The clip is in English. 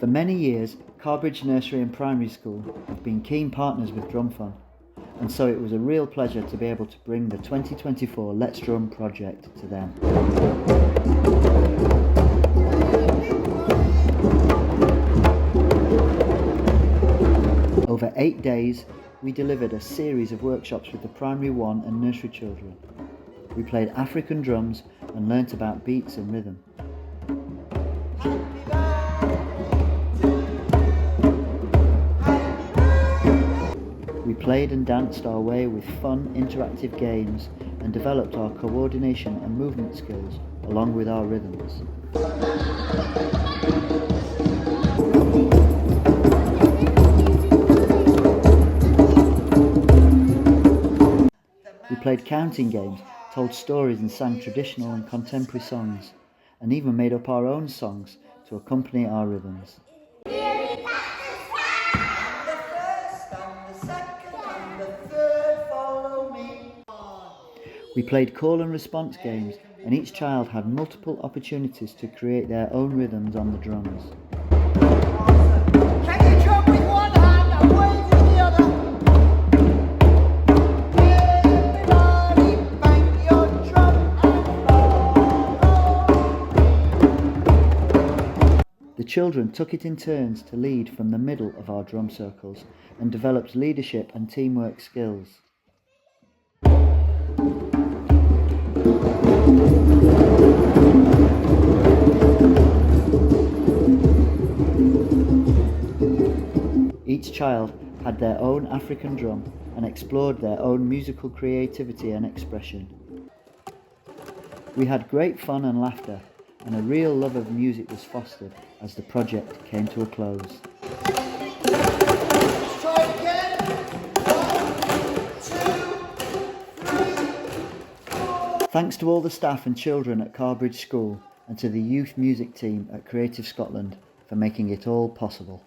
For many years, Carrbridge Nursery and Primary School have been keen partners with Drum3, and so it was a real pleasure to be able to bring the 2024 Let's Drum project to them. Over 8 days, we delivered a series of workshops with the Primary 1 and Nursery children. We played African drums and learnt about beats and rhythm. We played and danced our way with fun, interactive games and developed our coordination and movement skills along with our rhythms. We played counting games, told stories and sang traditional and contemporary songs, and even made up our own songs to accompany our rhythms. We played call and response games, and each child had multiple opportunities to create their own rhythms on the drums. Can you drum with one hand and wave with the other? Everybody bang your drum and follow me. The children took it in turns to lead from the middle of our drum circles and developed leadership and teamwork skills. Each child had their own African drum and explored their own musical creativity and expression. We had great fun and laughter, and a real love of music was fostered as the project came to a close. Let's try it again. 1, 2, 3, 4. Thanks to all the staff and children at Carrbridge School and to the youth music team at Creative Scotland for making it all possible.